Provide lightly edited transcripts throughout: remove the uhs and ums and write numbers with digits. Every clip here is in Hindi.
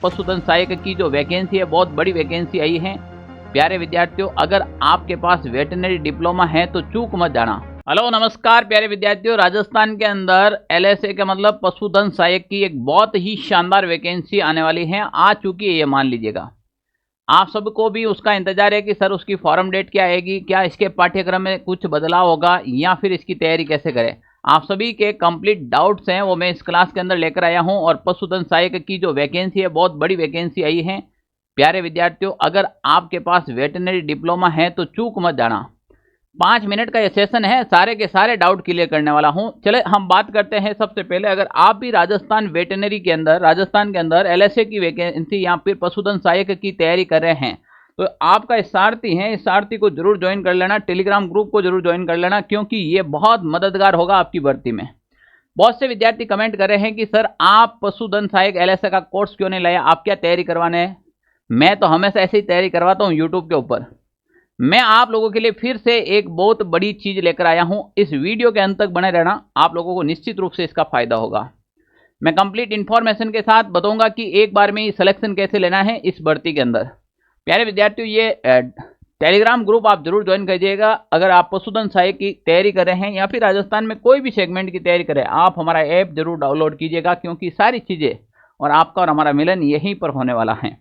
पशुधन सहायक की जो वैकेंसी है बहुत बड़ी वैकेंसी आई है। प्यारे विद्यार्थियों, अगर आपके पास वेटरनरी डिप्लोमा है तो चूक मत जाना। हेलो नमस्कार प्यारे विद्यार्थियों, राजस्थान के अंदर एलएसए का मतलब पशुधन सहायक की एक बहुत ही शानदार वैकेंसी आने वाली है, आ चुकी है, ये मान लीजिएगा। आप सबको भी उसका इंतजार है कि सर उसकी फॉर्म डेट क्या आएगी, क्या इसके पाठ्यक्रम में कुछ बदलाव होगा या फिर इसकी तैयारी कैसे करें। आप सभी के कंप्लीट डाउट्स हैं वो मैं इस क्लास के अंदर लेकर आया हूं। और पशुधन सहायक की जो वैकेंसी है बहुत बड़ी वैकेंसी आई है। प्यारे विद्यार्थियों, अगर आपके पास वेटरनरी डिप्लोमा है तो चूक मत जाना। 5 मिनट का ये सेशन है, सारे के सारे डाउट क्लियर करने वाला हूं। चले हम बात करते हैं। सबसे पहले अगर आप भी राजस्थान वेटरनरी के अंदर, राजस्थान के अंदर एलएसए की वैकेंसी या फिर पशुधन सहायक की तैयारी कर रहे हैं तो आपका सारथी है, इस सारथी को जरूर ज्वाइन कर लेना, टेलीग्राम ग्रुप को जरूर ज्वाइन कर लेना, क्योंकि ये बहुत मददगार होगा आपकी भर्ती में। बहुत से विद्यार्थी कमेंट कर रहे हैं कि सर आप पशुधन सहायक एलएसए का कोर्स क्यों नहीं लाया, आप क्या तैयारी करवाने हैं। मैं तो हमेशा ऐसे ही तैयारी करवाता हूँ यूट्यूब के ऊपर। मैं आप लोगों के लिए फिर से एक बहुत बड़ी चीज लेकर आया हूं। इस वीडियो के अंत तक बने रहना, आप लोगों को निश्चित रूप से इसका फायदा होगा। मैं कंप्लीट इंफॉर्मेशन के साथ बताऊंगा कि एक बार में ही सिलेक्शन कैसे लेना है इस भर्ती के अंदर। प्यारे विद्यार्थियों, ये टेलीग्राम ग्रुप आप जरूर ज्वाइन कीजिएगा। अगर आप पशुधन सहायक की तैयारी कर रहे हैं या फिर राजस्थान में कोई भी सेगमेंट की तैयारी करें, आप हमारा ऐप जरूर डाउनलोड कीजिएगा, क्योंकि सारी चीजें और आपका और हमारा मिलन यहीं पर होने वाला है।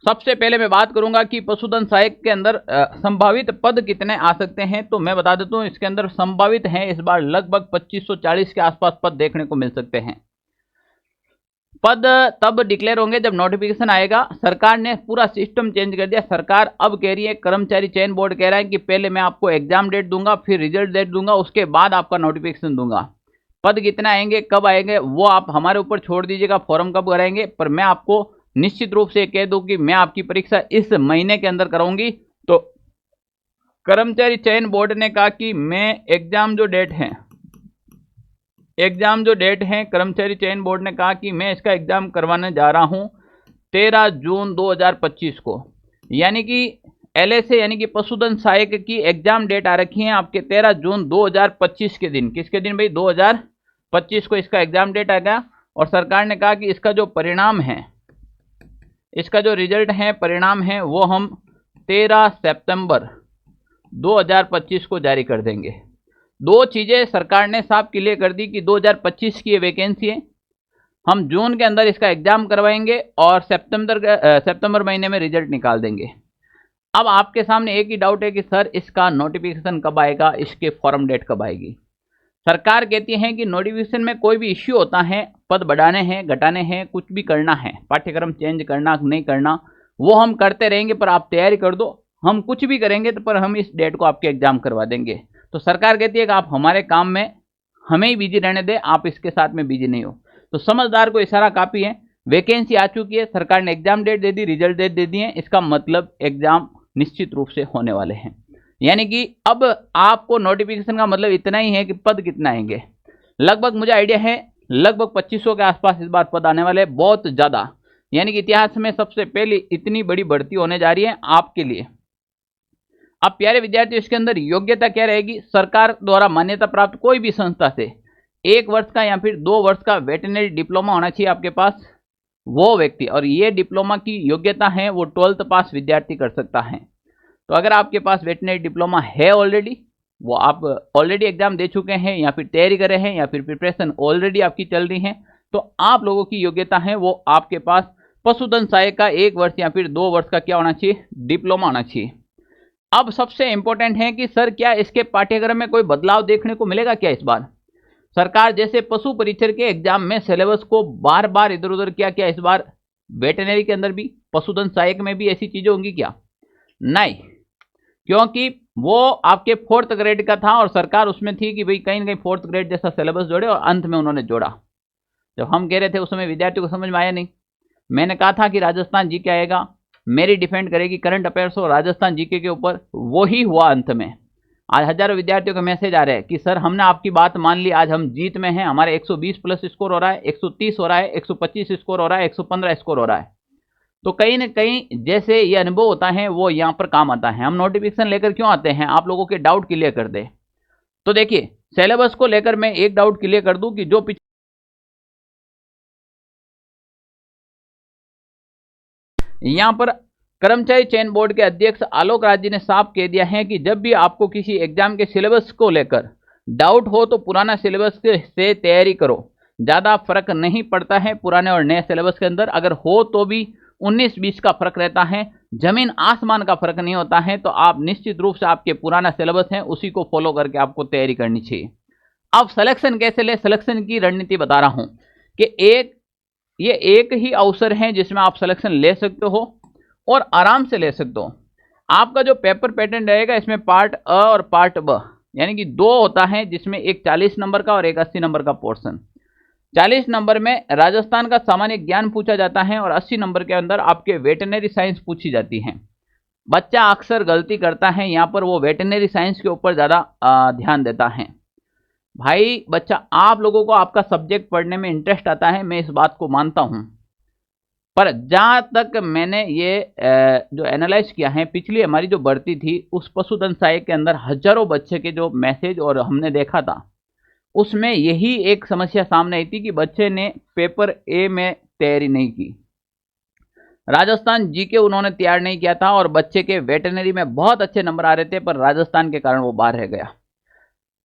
सबसे पहले मैं बात करूंगा कि पशुधन सहायक के अंदर संभावित पद कितने आ सकते हैं। तो मैं बता देता हूं, इसके अंदर संभावित हैं इस बार लगभग 2540 के आसपास पद देखने को मिल सकते हैं। पद तब डिक्लेयर होंगे जब नोटिफिकेशन आएगा। सरकार ने पूरा सिस्टम चेंज कर दिया। सरकार अब कह रही है, कर्मचारी चयन बोर्ड कह रहा है कि पहले मैं आपको एग्जाम डेट दूंगा, फिर रिजल्ट डेट दूंगा, उसके बाद आपका नोटिफिकेशन दूंगा। पद कितना आएंगे, कब आएंगे, वो आप हमारे ऊपर छोड़ दीजिएगा, फॉर्म कब कराएंगे। पर मैं आपको निश्चित रूप से कह दूं कि मैं आपकी परीक्षा इस महीने के अंदर कराऊंगी। तो कर्मचारी चयन बोर्ड ने कहा कि मैं एग्जाम जो डेट है कर्मचारी चयन बोर्ड ने कहा कि मैं इसका एग्जाम करवाने जा रहा हूं 13 जून 2025 को। यानी कि एलएसए यानी कि पशुधन सहायक की एग्जाम डेट आ रखी है आपके 13 जून 2025 के दिन। किसके दिन भाई, 2025 को इसका एग्जाम डेट आ गया। और सरकार ने कहा कि इसका जो परिणाम है, इसका जो रिजल्ट है, परिणाम है, वो हम 13 सितंबर 2025 को जारी कर देंगे। दो चीजें सरकार ने साफ क्लियर कर दी कि 2025 की ये वैकेंसी है, हम जून के अंदर इसका एग्जाम करवाएंगे और सितंबर महीने में रिजल्ट निकाल देंगे। अब आपके सामने एक ही डाउट है कि सर इसका नोटिफिकेशन कब आएगा, इसके फॉर्म डेट कब आएगी। सरकार कहती है कि नोटिफिकेशन में कोई भी इश्यू होता है, पद बढ़ाने हैं, घटाने हैं, कुछ भी करना है, पाठ्यक्रम चेंज करना नहीं करना, वो हम करते रहेंगे, पर आप तैयारी कर दो। हम कुछ भी करेंगे तो पर हम इस डेट को आपके एग्जाम करवा देंगे। तो सरकार कहती है कि आप हमारे काम में हमें ही बिजी रहने दें, आप इसके साथ में बिजी नहीं हो। तो समझदार को इशारा काफी है। वैकेंसी आ चुकी है, सरकार ने एग्जाम डेट दे दी, रिजल्ट डेट दे दिए, इसका मतलब एग्जाम निश्चित रूप से होने वाले हैं। यानी कि अब आपको नोटिफिकेशन का मतलब इतना ही है कि पद कितना आएंगे। लगभग मुझे आइडिया है लगभग 2500 के आसपास इस बार पद आने वाले, बहुत ज्यादा। यानी कि इतिहास में सबसे पहली इतनी बड़ी भर्ती होने जा रही है आपके लिए। अब प्यारे विद्यार्थी, इसके अंदर योग्यता क्या रहेगी। सरकार द्वारा मान्यता प्राप्त कोई भी संस्था से 1 वर्ष का या फिर 2 वर्ष का वेटरनरी डिप्लोमा होना चाहिए आपके पास, वो व्यक्ति। और ये डिप्लोमा की योग्यता है वो 12th पास विद्यार्थी कर सकता है। तो अगर आपके पास वेटरनरी डिप्लोमा है ऑलरेडी, वो आप ऑलरेडी एग्जाम दे चुके हैं या फिर तैयारी कर रहे हैं या फिर प्रिपरेशन ऑलरेडी आपकी चल रही है, तो आप लोगों की योग्यता है वो आपके पास पशुधन सहायक का 1 वर्ष या फिर 2 वर्ष का क्या होना चाहिए, डिप्लोमा होना चाहिए। अब सबसे इंपॉर्टेंट है कि सर क्या इसके पाठ्यक्रम में कोई बदलाव देखने को मिलेगा क्या इस बार। सरकार जैसे पशु परीक्षण के एग्जाम में सिलेबस को बार बार इधर उधर किया, क्या इस बार वेटरनरी के अंदर भी, पशुधन सहायक में भी ऐसी चीजें होंगी क्या? नहीं, क्योंकि वो आपके 4th ग्रेड का था और सरकार उसमें थी कि भाई कहीं ना कहीं 4th ग्रेड जैसा सिलेबस जोड़े, और अंत में उन्होंने जोड़ा। जब हम कह रहे थे उस समय विद्यार्थियों को समझ में आया नहीं। मैंने कहा था कि राजस्थान जीके आएगा, मेरी डिफेंड करेगी करंट अफेयर्स और राजस्थान जीके के ऊपर, वो ही हुआ अंत में। आज हजारों विद्यार्थियों का मैसेज आ रहा है कि सर हमने आपकी बात मान ली, आज हम जीत में हैं, हमारे 120 प्लस स्कोर हो रहा है, 130 हो रहा है, 125 स्कोर हो रहा है, 115 स्कोर हो रहा है। तो कहीं ना कहीं जैसे ये अनुभव होता है वो यहाँ पर काम आता है। हम नोटिफिकेशन लेकर क्यों आते हैं, आप लोगों के डाउट क्लियर कर दे। तो देखिए सिलेबस को लेकर मैं एक डाउट क्लियर कर दूं कि जो यहाँ पर कर्मचारी चयन बोर्ड के अध्यक्ष आलोक राज जी ने साफ कह दिया है कि जब भी आपको किसी एग्जाम के सिलेबस को लेकर डाउट हो तो पुराना सिलेबस से तैयारी करो, ज़्यादा फर्क नहीं पड़ता है पुराने और नए सिलेबस के अंदर। अगर हो तो भी 19-20 का फर्क रहता है, जमीन आसमान का फर्क नहीं होता है। तो आप निश्चित रूप से आपके पुराना सिलेबस है उसी को फॉलो करके आपको तैयारी करनी चाहिए। अब सिलेक्शन कैसे ले, सिलेक्शन की रणनीति बता रहा हूं कि ये एक ही अवसर है जिसमें आप सिलेक्शन ले सकते हो और आराम से ले सकते हो। आपका जो पेपर पैटर्न रहेगा इसमें पार्ट अ और पार्ट ब यानी कि 2 होता है, जिसमें एक 40 नंबर का और एक 80 नंबर का पोर्शन। 40 नंबर में राजस्थान का सामान्य ज्ञान पूछा जाता है और 80 नंबर के अंदर आपके वेटरनरी साइंस पूछी जाती है। बच्चा अक्सर गलती करता है यहाँ पर, वो वेटरनरी साइंस के ऊपर ज़्यादा ध्यान देता है। भाई बच्चा, आप लोगों को आपका सब्जेक्ट पढ़ने में इंटरेस्ट आता है, मैं इस बात को मानता हूँ, पर जहाँ तक मैंने ये जो एनालाइज किया है, पिछली हमारी जो भर्ती थी उस पशुधन सहायक के अंदर हजारों बच्चे के जो मैसेज और हमने देखा था, उसमें यही एक समस्या सामने आई थी कि बच्चे ने पेपर ए में तैयारी नहीं की। राजस्थान जीके उन्होंने तैयार नहीं किया था और बच्चे के वेटरनरी में बहुत अच्छे नंबर आ रहे थे, पर राजस्थान के कारण वो बाहर रह गया।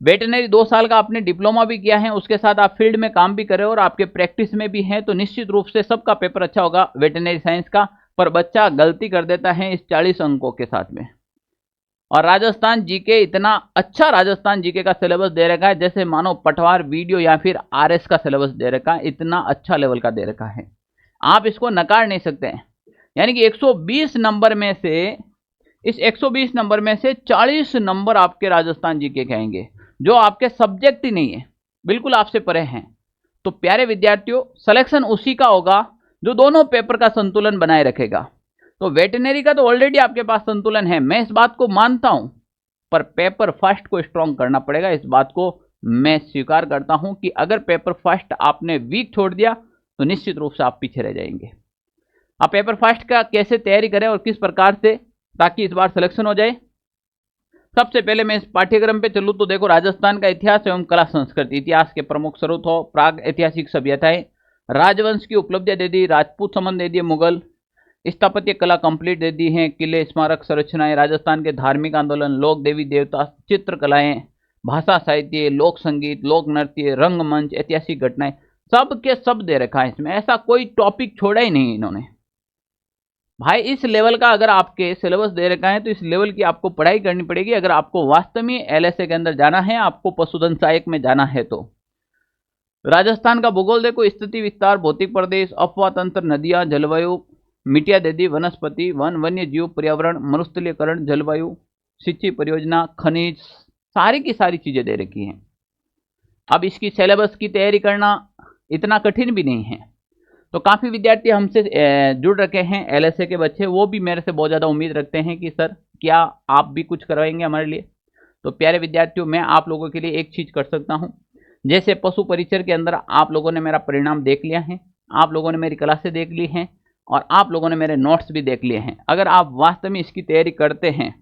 वेटरनरी 2 साल का आपने डिप्लोमा भी किया है, उसके साथ आप फील्ड में काम भी कर रहे हो और आपके प्रैक्टिस में भी हैं, तो निश्चित रूप से सबका पेपर अच्छा होगा वेटरनरी साइंस का। पर बच्चा गलती कर देता है इस 40 अंकों के साथ में। और राजस्थान जीके इतना अच्छा राजस्थान जीके का सिलेबस दे रखा है जैसे मानो पटवार वीडियो या फिर आरएस का सिलेबस दे रखा है, इतना अच्छा लेवल का दे रखा है, आप इसको नकार नहीं सकते हैं। यानी कि 120 नंबर में से, इस 120 नंबर में से 40 नंबर आपके राजस्थान जीके के आएंगे, जो आपके सब्जेक्ट ही नहीं है, बिल्कुल आपसे परे हैं। तो प्यारे विद्यार्थियों, सिलेक्शन उसी का होगा जो दोनों पेपर का संतुलन बनाए रखेगा। तो वेटरनरी का तो ऑलरेडी आपके पास संतुलन है, मैं इस बात को मानता हूं, पर पेपर फर्स्ट को स्ट्रॉन्ग करना पड़ेगा। इस बात को मैं स्वीकार करता हूं कि अगर पेपर फर्स्ट आपने वीक छोड़ दिया तो निश्चित रूप से आप पीछे रह जाएंगे। आप पेपर फर्स्ट का कैसे तैयारी करें और किस प्रकार से, ताकि इस बार सिलेक्शन हो जाए। सबसे पहले मैं इस पाठ्यक्रम पे चलूँ तो देखो, राजस्थान का इतिहास एवं कला संस्कृति, इतिहास के प्रमुख स्रोत हो, प्राग ऐतिहासिक सभ्यताएं, राजवंश की उपलब्धियां दे दी, राजपूत संबंध दे दिए, मुगल स्थापत्य कला कंप्लीट दे दी है, किले स्मारक संरचनाएं, राजस्थान के धार्मिक आंदोलन, लोक देवी देवता, चित्रकलाएं, भाषा साहित्य, लोक संगीत, लोक नृत्य, रंगमंच, ऐतिहासिक घटनाएं, सब के सब दे रखा है इसमें, ऐसा कोई टॉपिक छोड़ा ही नहीं इन्होंने। भाई इस लेवल का अगर आपके सिलेबस दे रखा है तो इस लेवल की आपको पढ़ाई करनी पड़ेगी अगर आपको वास्तव में एलएसए के अंदर जाना है, आपको पशुधन सहायक में जाना है। तो राजस्थान का भूगोल देखो, स्थिति विस्तार, भौतिक प्रदेश, अफवाह तंत्र, नदियां, जलवायु, मिट्टिया दे दी, वनस्पति, वन, वन्य जीव, पर्यावरण, मरुस्थलीकरण, जलवायु, सिंचाई परियोजना, खनिज, सारी की सारी चीजें दे रखी हैं। अब इसकी सिलेबस की तैयारी करना इतना कठिन भी नहीं है। तो काफ़ी विद्यार्थी हमसे जुड़ रखे हैं एलएसए के बच्चे, वो भी मेरे से बहुत ज़्यादा उम्मीद रखते हैं कि सर क्या आप भी कुछ करवाएंगे हमारे लिए। तो प्यारे विद्यार्थियों, मैं आप लोगों के लिए एक चीज़ कर सकता हूं, जैसे पशु परिचर के अंदर आप लोगों ने मेरा परिणाम देख लिया है, आप लोगों ने मेरी क्लासें देख ली हैं और आप लोगों ने मेरे नोट्स भी देख लिए हैं। अगर आप वास्तव में इसकी तैयारी करते हैं,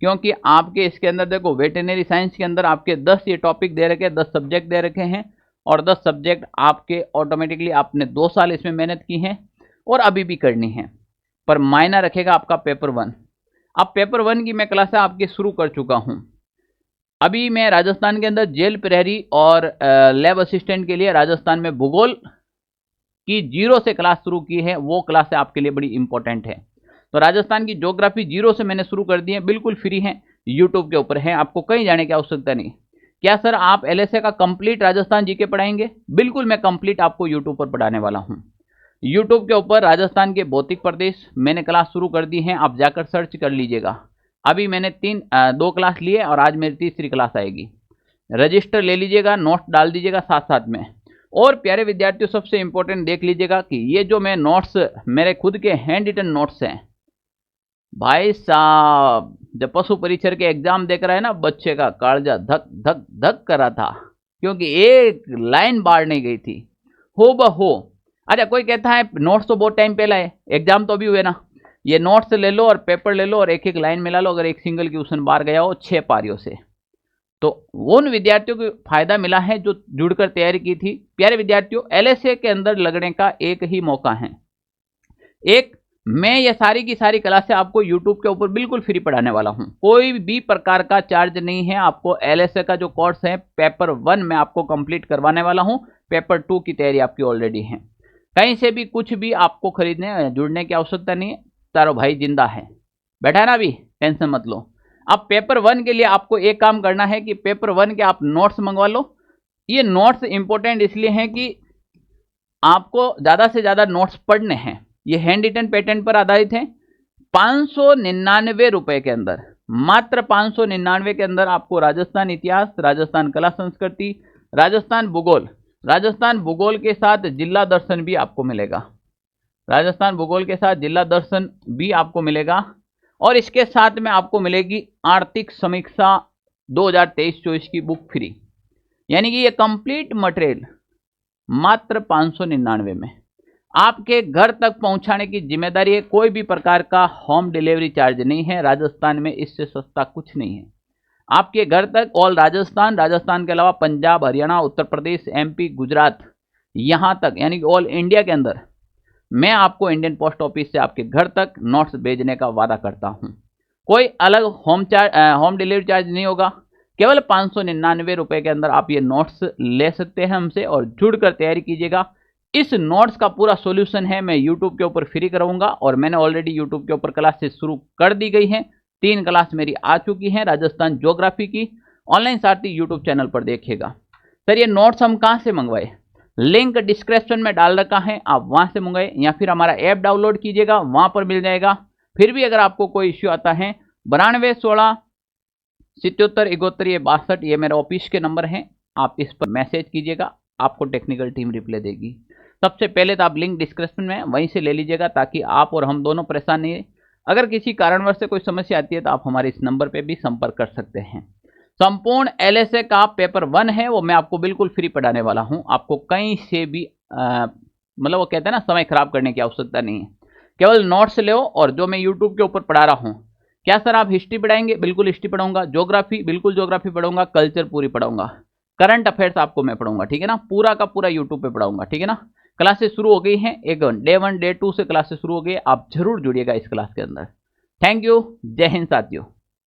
क्योंकि आपके इसके अंदर देखो वेटरनरी साइंस के अंदर आपके 10 ये टॉपिक दे रखे हैं, 10 सब्जेक्ट दे रखे हैं और 10 सब्जेक्ट आपके ऑटोमेटिकली आपने 2 साल इसमें मेहनत की है और अभी भी करनी है, पर मायना रखेगा आपका पेपर 1। अब पेपर 1 की मैं क्लासें आपकी शुरू कर चुका हूं। अभी मैं राजस्थान के अंदर जेल प्रहरी और लैब असिस्टेंट के लिए राजस्थान में भूगोल की 0 से क्लास शुरू की है, वो क्लासें आपके लिए बड़ी इंपॉर्टेंट है। तो राजस्थान की ज्योग्राफी 0 से मैंने शुरू कर दी है, बिल्कुल फ्री है, यूट्यूब के ऊपर है, आपको कहीं जाने की आवश्यकता नहीं। क्या सर आप एलएसए का कंप्लीट राजस्थान जीके पढ़ाएंगे? बिल्कुल, मैं कंप्लीट आपको यूट्यूब पर पढ़ाने वाला हूं। यूट्यूब के ऊपर राजस्थान के भौतिक प्रदेश मैंने क्लास शुरू कर दी है, आप जाकर सर्च कर लीजिएगा। अभी मैंने 2 क्लास लिए और आज मेरी तीसरी क्लास आएगी। रजिस्टर ले लीजिएगा, नोट्स डाल दीजिएगा साथ साथ में। और प्यारे विद्यार्थियों, सबसे इंपॉर्टेंट देख लीजिएगा कि ये जो मैं नोट्स, मेरे खुद के हैंड रिटन नोट्स हैं भाई साहब, जब पशु परिचर के एग्जाम देख रहा है ना, बच्चे का कालजा धक धक धक करा था, क्योंकि एक लाइन बाढ़ नहीं गई थी, हो बहो। अच्छा, कोई कहता है नोट्स तो बहुत टाइम पहला है, एग्जाम तो अभी हुए ना, ये नोट्स ले लो और पेपर ले लो और एक एक लाइन मिला लो, अगर एक सिंगल क्वेश्चन बाहर गया हो 6 पारियों से, तो उन विद्यार्थियों को फायदा मिला है जो जुड़कर तैयारी की थी। प्यारे विद्यार्थियों, एलएसए के अंदर लगने का एक ही मौका है, एक मैं ये सारी की सारी क्लासें आपको यूट्यूब के ऊपर बिल्कुल फ्री पढ़ाने वाला हूँ, कोई भी प्रकार का चार्ज नहीं है। आपको एलएसए का जो कोर्स है पेपर 1 में आपको कंप्लीट करवाने वाला हूँ, पेपर 2 की तैयारी आपकी ऑलरेडी है। कहीं से भी कुछ भी आपको खरीदने जुड़ने की आवश्यकता नहीं है, तारो भाई जिंदा है, बैठा है ना, अभी टेंशन मत लो। अब पेपर 1 के लिए आपको एक काम करना है कि पेपर 1 के आप नोट्स मंगवा लो। ये नोट्स इंपॉर्टेंट इसलिए हैं कि आपको ज़्यादा से ज़्यादा नोट्स पढ़ने हैं। ये हैंड रिटन पैटर्न पर आधारित है। 599 रुपए के अंदर, मात्र 599 के अंदर आपको राजस्थान इतिहास, राजस्थान कला संस्कृति, राजस्थान भूगोल के साथ जिला दर्शन भी आपको मिलेगा। राजस्थान भूगोल के साथ जिला दर्शन भी आपको मिलेगा और इसके साथ में आपको मिलेगी आर्थिक समीक्षा 2023-24 की बुक फ्री। यानी कि ये कंप्लीट मटेरियल मात्र 599 में आपके घर तक पहुंचाने की जिम्मेदारी है। कोई भी प्रकार का होम डिलीवरी चार्ज नहीं है। राजस्थान में इससे सस्ता कुछ नहीं है। आपके घर तक ऑल राजस्थान के अलावा पंजाब, हरियाणा, उत्तर प्रदेश, एमपी, गुजरात, यहां तक यानी कि ऑल इंडिया के अंदर मैं आपको इंडियन पोस्ट ऑफिस से आपके घर तक नोट्स भेजने का वादा करता हूं। कोई अलग होम डिलीवरी चार्ज नहीं होगा। केवल 599 रुपए के अंदर आप ये नोट्स ले सकते हैं हमसे और जुड़कर तैयारी कीजिएगा। इस नोट्स का पूरा सॉल्यूशन है मैं यूट्यूब के ऊपर फ्री कराऊंगा और मैंने ऑलरेडी यूट्यूब के ऊपर क्लासेस शुरू कर दी गई हैं। 3 क्लास मेरी आ चुकी हैं राजस्थान ज्योग्राफी की। ऑनलाइन सारथी यूट्यूब चैनल पर देखिएगा। सर ये नोट्स हम कहाँ से मंगवाए? लिंक डिस्क्रिप्शन में डाल रखा है, आप वहां से मंगवाए या फिर हमारा ऐप डाउनलोड कीजिएगा, वहां पर मिल जाएगा। फिर भी अगर आपको कोई इश्यू आता है 92 16 77 71 62 ये मेरा ऑफिस के नंबर हैं, आप इस पर मैसेज कीजिएगा, आपको टेक्निकल टीम रिप्लाई देगी। सबसे पहले तो आप लिंक डिस्क्रिप्शन में वहीं से ले लीजिएगा ताकि आप और हम दोनों परेशान नहीं। अगर किसी कारणवश से कोई समस्या आती है तो आप हमारे इस नंबर पे भी संपर्क कर सकते हैं। संपूर्ण एलएसए का पेपर 1 है वो मैं आपको बिल्कुल फ्री पढ़ाने वाला हूं। आपको कहीं से भी मतलब वो कहते हैं ना समय खराब करने की आवश्यकता नहीं है। केवल नोट्स लो और जो मैं यूट्यूब के ऊपर पढ़ा रहा हूँ। क्या सर आप हिस्ट्री पढ़ाएंगे? बिल्कुल हिस्ट्री पढ़ाऊंगा। ज्योग्राफी बिल्कुल ज्योग्राफी पढ़ाऊंगा। कल्चर पूरी पढ़ाऊंगा। करंट अफेयर्स आपको मैं पढ़ाऊंगा, ठीक है ना, पूरा का पूरा यूट्यूब पे पढ़ाऊंगा, ठीक है ना। क्लासेस शुरू हो गई हैं, डे 1 डे 2 से क्लासेस शुरू हो गई। आप जरूर जुड़िएगा इस क्लास के अंदर। Thank you. जय हिंद साथियों।